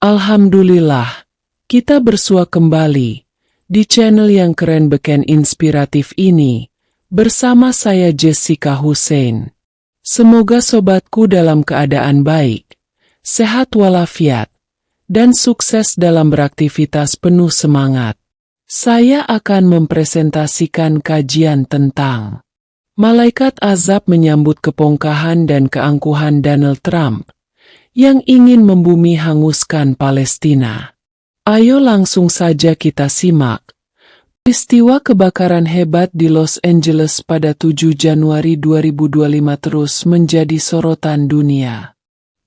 Alhamdulillah, kita bersua kembali di channel yang keren beken inspiratif ini, bersama saya Jessica Hussein. Semoga sobatku dalam keadaan baik, sehat walafiat, dan sukses dalam beraktivitas penuh semangat. Saya akan mempresentasikan kajian tentang Malaikat Azab menyambut kepongkahan dan keangkuhan Donald Trump yang ingin membumi hanguskan Palestina. Ayo langsung saja kita simak. Peristiwa kebakaran hebat di Los Angeles pada 7 Januari 2025 terus menjadi sorotan dunia.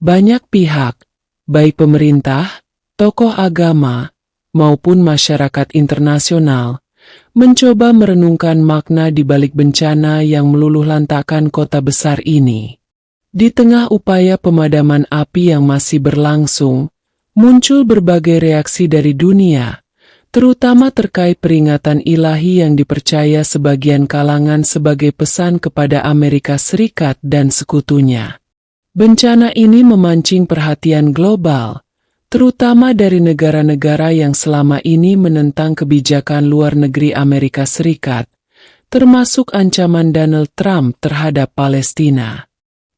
Banyak pihak, baik pemerintah, tokoh agama, maupun masyarakat internasional, mencoba merenungkan makna di balik bencana yang meluluhlantakkan kota besar ini. Di tengah upaya pemadaman api yang masih berlangsung, muncul berbagai reaksi dari dunia, terutama terkait peringatan ilahi yang dipercaya sebagian kalangan sebagai pesan kepada Amerika Serikat dan sekutunya. Bencana ini memancing perhatian global, terutama dari negara-negara yang selama ini menentang kebijakan luar negeri Amerika Serikat, termasuk ancaman Donald Trump terhadap Palestina.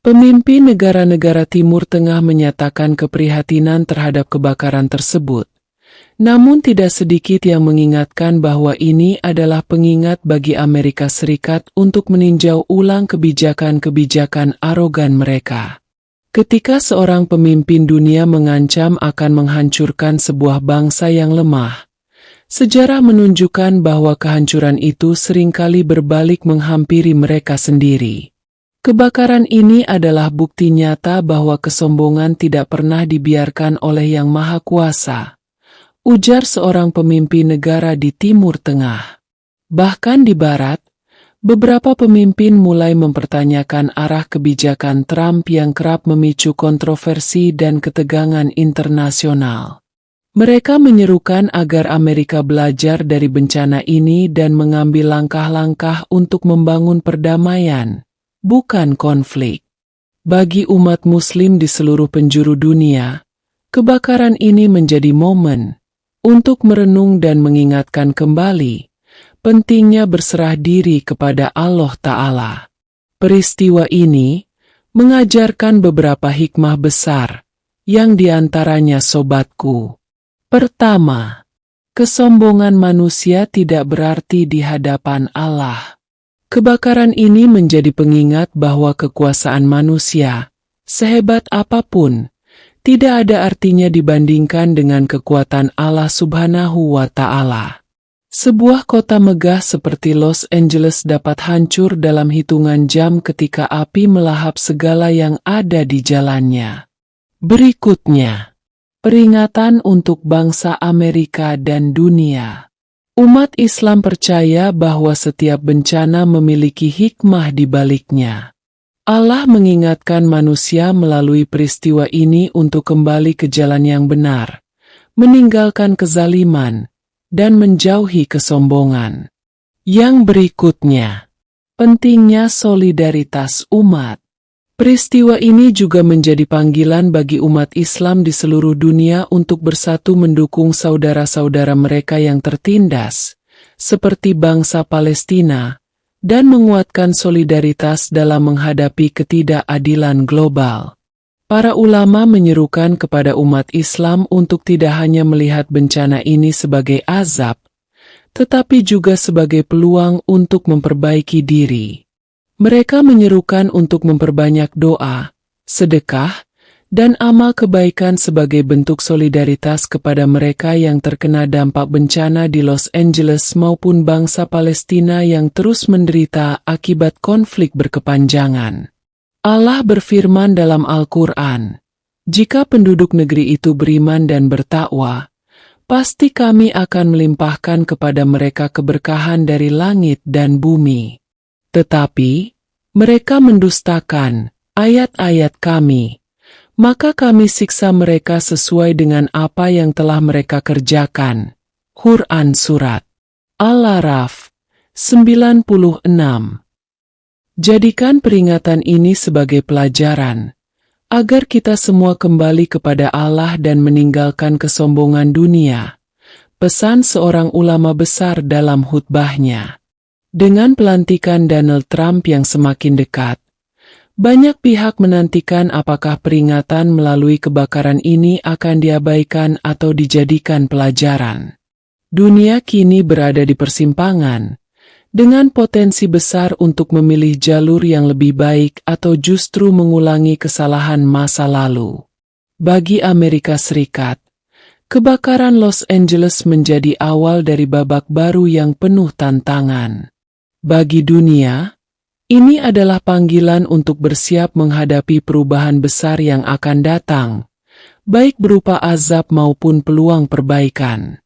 Pemimpin negara-negara Timur Tengah menyatakan keprihatinan terhadap kebakaran tersebut. Namun tidak sedikit yang mengingatkan bahwa ini adalah pengingat bagi Amerika Serikat untuk meninjau ulang kebijakan-kebijakan arogan mereka. Ketika seorang pemimpin dunia mengancam akan menghancurkan sebuah bangsa yang lemah, sejarah menunjukkan bahwa kehancuran itu seringkali berbalik menghampiri mereka sendiri. Kebakaran ini adalah bukti nyata bahwa kesombongan tidak pernah dibiarkan oleh Yang Maha Kuasa, ujar seorang pemimpin negara di Timur Tengah. Bahkan di Barat, beberapa pemimpin mulai mempertanyakan arah kebijakan Trump yang kerap memicu kontroversi dan ketegangan internasional. Mereka menyerukan agar Amerika belajar dari bencana ini dan mengambil langkah-langkah untuk membangun perdamaian, bukan konflik. Bagi umat Muslim di seluruh penjuru dunia, kebakaran ini menjadi momen untuk merenung dan mengingatkan kembali pentingnya berserah diri kepada Allah Ta'ala. Peristiwa ini mengajarkan beberapa hikmah besar, yang diantaranya sobatku. Pertama, kesombongan manusia tidak berarti di hadapan Allah. Kebakaran ini menjadi pengingat bahwa kekuasaan manusia, sehebat apapun, tidak ada artinya dibandingkan dengan kekuatan Allah Subhanahu wa Ta'ala. Sebuah kota megah seperti Los Angeles dapat hancur dalam hitungan jam ketika api melahap segala yang ada di jalannya. Berikutnya, peringatan untuk bangsa Amerika dan dunia. Umat Islam percaya bahwa setiap bencana memiliki hikmah di baliknya. Allah mengingatkan manusia melalui peristiwa ini untuk kembali ke jalan yang benar, meninggalkan kezaliman, dan menjauhi kesombongan. Yang berikutnya, pentingnya solidaritas umat. Peristiwa ini juga menjadi panggilan bagi umat Islam di seluruh dunia untuk bersatu mendukung saudara-saudara mereka yang tertindas, seperti bangsa Palestina, dan menguatkan solidaritas dalam menghadapi ketidakadilan global. Para ulama menyerukan kepada umat Islam untuk tidak hanya melihat bencana ini sebagai azab, tetapi juga sebagai peluang untuk memperbaiki diri. Mereka menyerukan untuk memperbanyak doa, sedekah, dan amal kebaikan sebagai bentuk solidaritas kepada mereka yang terkena dampak bencana di Los Angeles maupun bangsa Palestina yang terus menderita akibat konflik berkepanjangan. Allah berfirman dalam Al-Quran, "Jika penduduk negeri itu beriman dan bertakwa, pasti kami akan melimpahkan kepada mereka keberkahan dari langit dan bumi. Tetapi mereka mendustakan ayat-ayat kami, maka kami siksa mereka sesuai dengan apa yang telah mereka kerjakan." Quran Surat Al-A'raf 96. Jadikan peringatan ini sebagai pelajaran agar kita semua kembali kepada Allah dan meninggalkan kesombongan dunia. Pesan seorang ulama besar dalam khutbahnya. Dengan pelantikan Donald Trump yang semakin dekat, banyak pihak menantikan apakah peringatan melalui kebakaran ini akan diabaikan atau dijadikan pelajaran. Dunia kini berada di persimpangan, dengan potensi besar untuk memilih jalur yang lebih baik atau justru mengulangi kesalahan masa lalu. Bagi Amerika Serikat, kebakaran Los Angeles menjadi awal dari babak baru yang penuh tantangan. Bagi dunia, ini adalah panggilan untuk bersiap menghadapi perubahan besar yang akan datang, baik berupa azab maupun peluang perbaikan.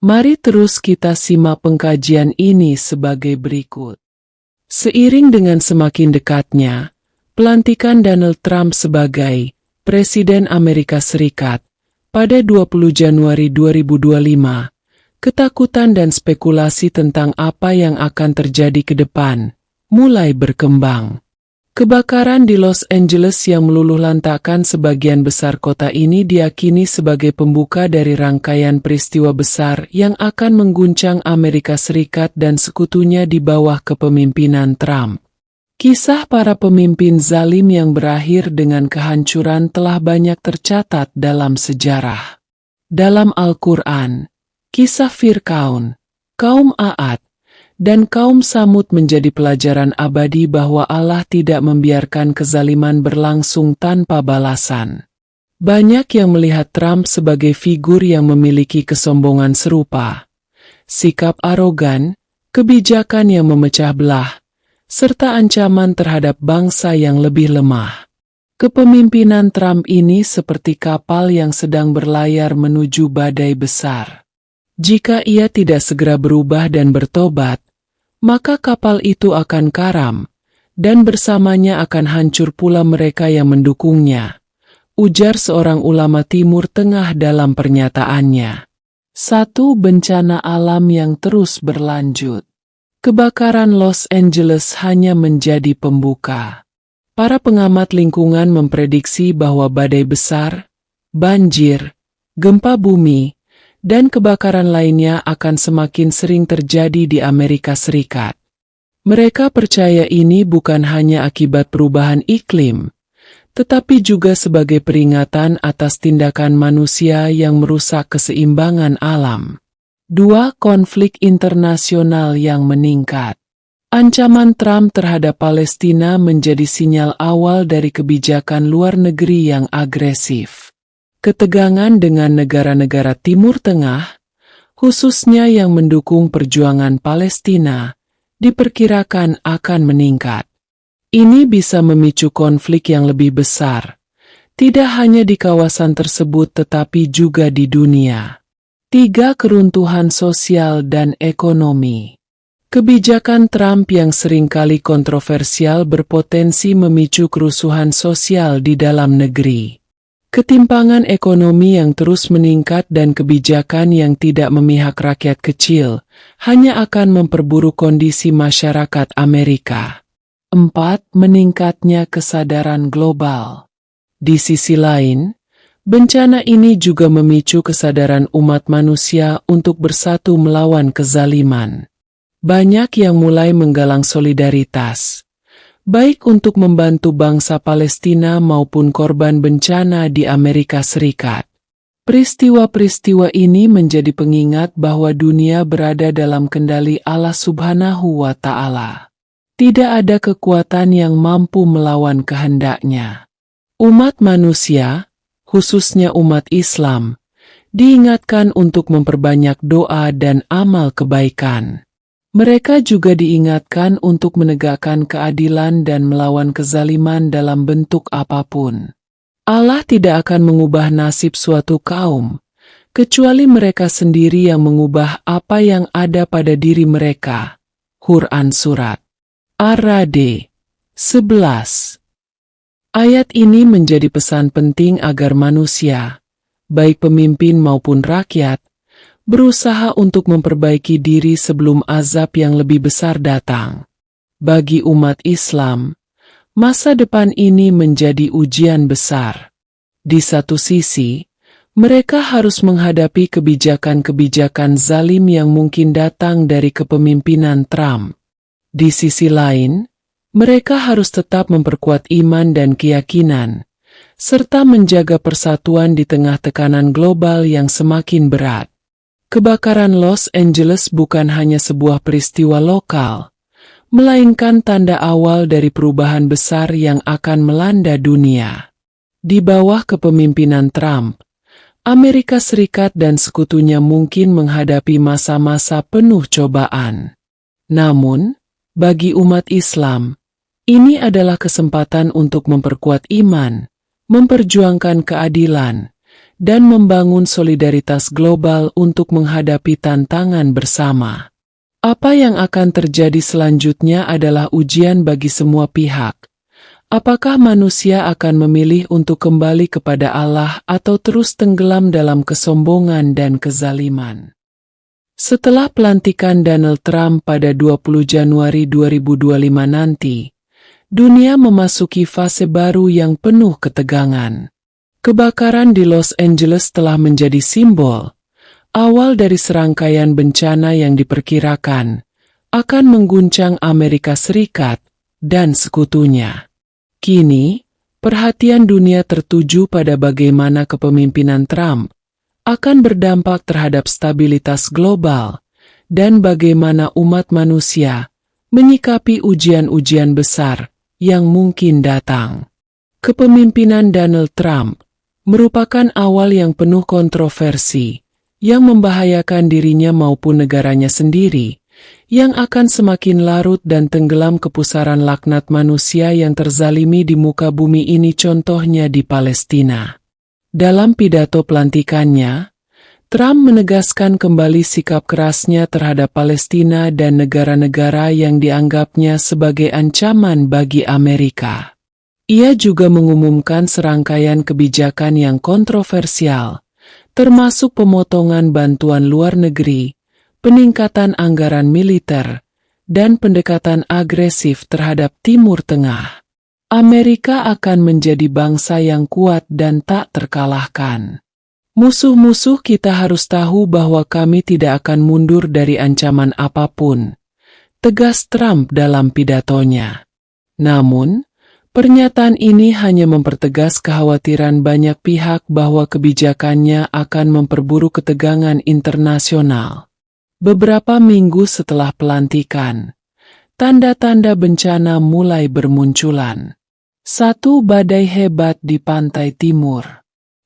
Mari terus kita simak pengkajian ini sebagai berikut. Seiring dengan semakin dekatnya pelantikan Donald Trump sebagai Presiden Amerika Serikat pada 20 Januari 2025, ketakutan dan spekulasi tentang apa yang akan terjadi ke depan mulai berkembang. Kebakaran di Los Angeles yang meluluhlantakkan sebagian besar kota ini diyakini sebagai pembuka dari rangkaian peristiwa besar yang akan mengguncang Amerika Serikat dan sekutunya di bawah kepemimpinan Trump. Kisah para pemimpin zalim yang berakhir dengan kehancuran telah banyak tercatat dalam sejarah. Dalam Al-Quran, kisah Fir'aun, kaum Aad, dan kaum Samud menjadi pelajaran abadi bahwa Allah tidak membiarkan kezaliman berlangsung tanpa balasan. Banyak yang melihat Trump sebagai figur yang memiliki kesombongan serupa, sikap arogan, kebijakan yang memecah belah, serta ancaman terhadap bangsa yang lebih lemah. Kepemimpinan Trump ini seperti kapal yang sedang berlayar menuju badai besar. Jika ia tidak segera berubah dan bertobat, maka kapal itu akan karam, dan bersamanya akan hancur pula mereka yang mendukungnya, ujar seorang ulama Timur Tengah dalam pernyataannya. Satu bencana alam yang terus berlanjut. Kebakaran Los Angeles hanya menjadi pembuka. Para pengamat lingkungan memprediksi bahwa badai besar, banjir, gempa bumi, dan kebakaran lainnya akan semakin sering terjadi di Amerika Serikat. Mereka percaya ini bukan hanya akibat perubahan iklim, tetapi juga sebagai peringatan atas tindakan manusia yang merusak keseimbangan alam. 2. Konflik internasional yang meningkat. Ancaman Trump terhadap Palestina menjadi sinyal awal dari kebijakan luar negeri yang agresif. Ketegangan dengan negara-negara Timur Tengah, khususnya yang mendukung perjuangan Palestina, diperkirakan akan meningkat. Ini bisa memicu konflik yang lebih besar, tidak hanya di kawasan tersebut tetapi juga di dunia. 3. Keruntuhan sosial dan ekonomi. Kebijakan Trump yang seringkali kontroversial berpotensi memicu kerusuhan sosial di dalam negeri. Ketimpangan ekonomi yang terus meningkat dan kebijakan yang tidak memihak rakyat kecil hanya akan memperburuk kondisi masyarakat Amerika. 4. Meningkatnya kesadaran global. Di sisi lain, bencana ini juga memicu kesadaran umat manusia untuk bersatu melawan kezaliman. Banyak yang mulai menggalang solidaritas, baik untuk membantu bangsa Palestina maupun korban bencana di Amerika Serikat. Peristiwa-peristiwa ini menjadi pengingat bahwa dunia berada dalam kendali Allah Subhanahu wa Ta'ala. Tidak ada kekuatan yang mampu melawan kehendaknya. Umat manusia, khususnya umat Islam, diingatkan untuk memperbanyak doa dan amal kebaikan. Mereka juga diingatkan untuk menegakkan keadilan dan melawan kezaliman dalam bentuk apapun. Allah tidak akan mengubah nasib suatu kaum, kecuali mereka sendiri yang mengubah apa yang ada pada diri mereka. Quran Surat Ar-Ra'd 11. Ayat ini menjadi pesan penting agar manusia, baik pemimpin maupun rakyat, berusaha untuk memperbaiki diri sebelum azab yang lebih besar datang. Bagi umat Islam, Masa depan ini menjadi ujian besar. Di satu sisi, mereka harus menghadapi kebijakan-kebijakan zalim yang mungkin datang dari kepemimpinan Trump. Di sisi lain, mereka harus tetap memperkuat iman dan keyakinan, serta menjaga persatuan di tengah tekanan global yang semakin berat. Kebakaran Los Angeles bukan hanya sebuah peristiwa lokal, melainkan tanda awal dari perubahan besar yang akan melanda dunia. Di bawah kepemimpinan Trump, Amerika Serikat dan sekutunya mungkin menghadapi masa-masa penuh cobaan. Namun, bagi umat Islam, ini adalah kesempatan untuk memperkuat iman, memperjuangkan keadilan, dan membangun solidaritas global untuk menghadapi tantangan bersama. Apa yang akan terjadi selanjutnya adalah ujian bagi semua pihak. Apakah manusia akan memilih untuk kembali kepada Allah atau terus tenggelam dalam kesombongan dan kezaliman? Setelah pelantikan Donald Trump pada 20 Januari 2025 nanti, dunia memasuki fase baru yang penuh ketegangan. Kebakaran di Los Angeles telah menjadi simbol awal dari serangkaian bencana yang diperkirakan akan mengguncang Amerika Serikat dan sekutunya. Kini, perhatian dunia tertuju pada bagaimana kepemimpinan Trump akan berdampak terhadap stabilitas global dan bagaimana umat manusia menyikapi ujian-ujian besar yang mungkin datang. Kepemimpinan Donald Trump merupakan awal yang penuh kontroversi, yang membahayakan dirinya maupun negaranya sendiri, yang akan semakin larut dan tenggelam ke pusaran laknat manusia yang terzalimi di muka bumi ini, contohnya di Palestina. Dalam pidato pelantikannya, Trump menegaskan kembali sikap kerasnya terhadap Palestina dan negara-negara yang dianggapnya sebagai ancaman bagi Amerika. Ia juga mengumumkan serangkaian kebijakan yang kontroversial, termasuk pemotongan bantuan luar negeri, peningkatan anggaran militer, dan pendekatan agresif terhadap Timur Tengah. Amerika akan menjadi bangsa yang kuat dan tak terkalahkan. Musuh-musuh kita harus tahu bahwa kami tidak akan mundur dari ancaman apapun, tegas Trump dalam pidatonya. Namun, pernyataan ini hanya mempertegas kekhawatiran banyak pihak bahwa kebijakannya akan memperburuk ketegangan internasional. Beberapa minggu setelah pelantikan, tanda-tanda bencana mulai bermunculan. Satu badai hebat di pantai timur.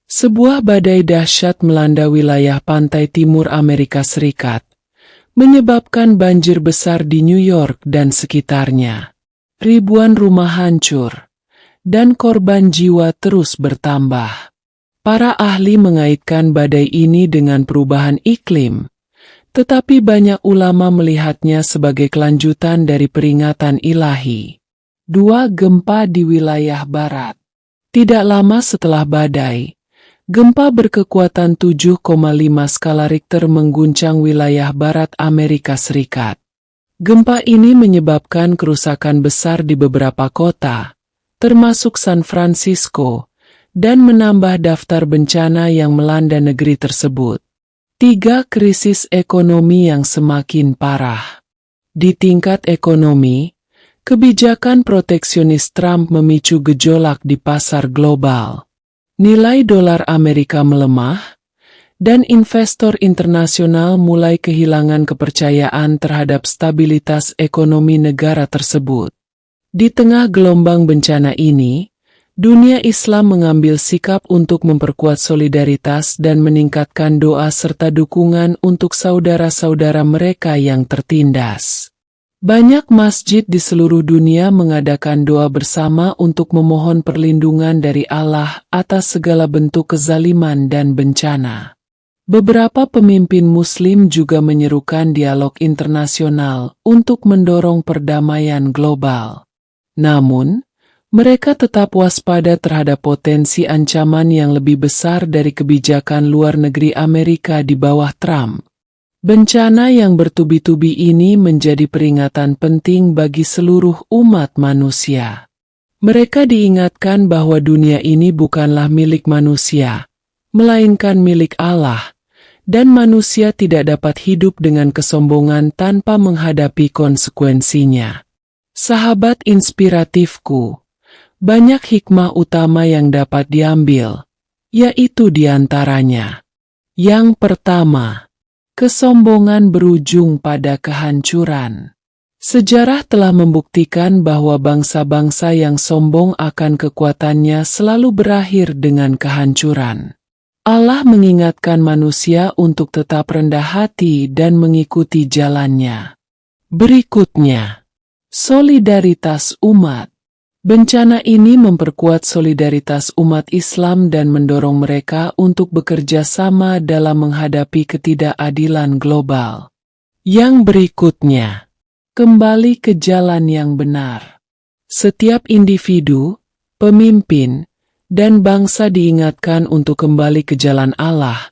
Sebuah badai dahsyat melanda wilayah pantai timur Amerika Serikat, menyebabkan banjir besar di New York dan sekitarnya. Ribuan rumah hancur, dan korban jiwa terus bertambah. Para ahli mengaitkan badai ini dengan perubahan iklim, tetapi banyak ulama melihatnya sebagai kelanjutan dari peringatan ilahi. 2. Gempa di wilayah barat. Tidak lama setelah badai, gempa berkekuatan 7,5 skala Richter mengguncang wilayah barat Amerika Serikat. Gempa ini menyebabkan kerusakan besar di beberapa kota, termasuk San Francisco, dan menambah daftar bencana yang melanda negeri tersebut. 3. Krisis ekonomi yang semakin parah. Di tingkat ekonomi, kebijakan proteksionis Trump memicu gejolak di pasar global. Nilai dolar Amerika melemah, dan investor internasional mulai kehilangan kepercayaan terhadap stabilitas ekonomi negara tersebut. Di tengah gelombang bencana ini, dunia Islam mengambil sikap untuk memperkuat solidaritas dan meningkatkan doa serta dukungan untuk saudara-saudara mereka yang tertindas. Banyak masjid di seluruh dunia mengadakan doa bersama untuk memohon perlindungan dari Allah atas segala bentuk kezaliman dan bencana. Beberapa pemimpin Muslim juga menyerukan dialog internasional untuk mendorong perdamaian global. Namun, mereka tetap waspada terhadap potensi ancaman yang lebih besar dari kebijakan luar negeri Amerika di bawah Trump. Bencana yang bertubi-tubi ini menjadi peringatan penting bagi seluruh umat manusia. Mereka diingatkan bahwa dunia ini bukanlah milik manusia, melainkan milik Allah, dan manusia tidak dapat hidup dengan kesombongan tanpa menghadapi konsekuensinya. Sahabat inspiratifku, banyak hikmah utama yang dapat diambil, yaitu diantaranya. Yang pertama, kesombongan berujung pada kehancuran. Sejarah telah membuktikan bahwa bangsa-bangsa yang sombong akan kekuatannya selalu berakhir dengan kehancuran. Allah mengingatkan manusia untuk tetap rendah hati dan mengikuti jalannya. Berikutnya, solidaritas umat. Bencana ini memperkuat solidaritas umat Islam dan mendorong mereka untuk bekerja sama dalam menghadapi ketidakadilan global. Yang berikutnya, kembali ke jalan yang benar. Setiap individu, pemimpin, dan bangsa diingatkan untuk kembali ke jalan Allah,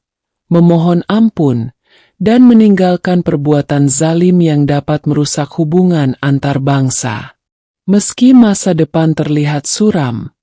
memohon ampun, dan meninggalkan perbuatan zalim yang dapat merusak hubungan antar bangsa. Meski masa depan terlihat suram,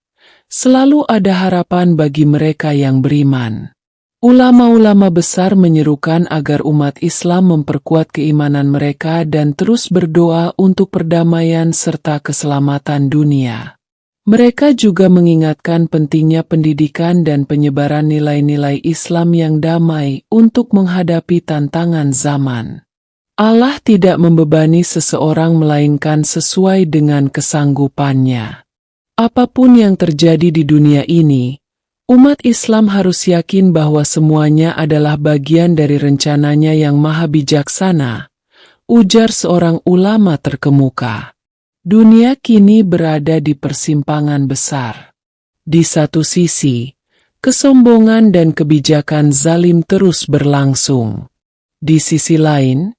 selalu ada harapan bagi mereka yang beriman. Ulama-ulama besar menyerukan agar umat Islam memperkuat keimanan mereka dan terus berdoa untuk perdamaian serta keselamatan dunia. Mereka juga mengingatkan pentingnya pendidikan dan penyebaran nilai-nilai Islam yang damai untuk menghadapi tantangan zaman. Allah tidak membebani seseorang melainkan sesuai dengan kesanggupannya. Apapun yang terjadi di dunia ini, umat Islam harus yakin bahwa semuanya adalah bagian dari rencananya yang maha bijaksana, ujar seorang ulama terkemuka. Dunia kini berada di persimpangan besar. Di satu sisi, kesombongan dan kebijakan zalim terus berlangsung. Di sisi lain,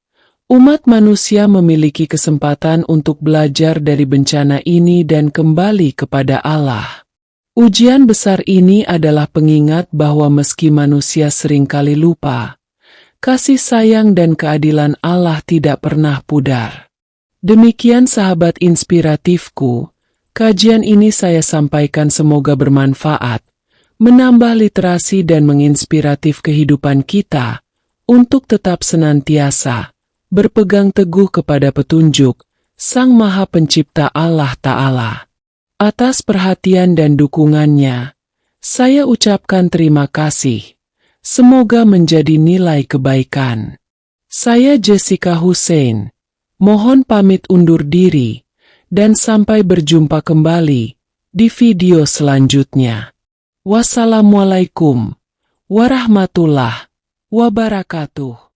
umat manusia memiliki kesempatan untuk belajar dari bencana ini dan kembali kepada Allah. Ujian besar ini adalah pengingat bahwa meski manusia seringkali lupa, kasih sayang dan keadilan Allah tidak pernah pudar. Demikian sahabat inspiratifku, kajian ini saya sampaikan semoga bermanfaat, menambah literasi dan menginspiratif kehidupan kita, untuk tetap senantiasa berpegang teguh kepada petunjuk Sang Maha Pencipta Allah Ta'ala. Atas perhatian dan dukungannya, saya ucapkan terima kasih. Semoga menjadi nilai kebaikan. Saya Jessica Hussein, mohon pamit undur diri, dan sampai berjumpa kembali di video selanjutnya. Wassalamualaikum warahmatullahi wabarakatuh.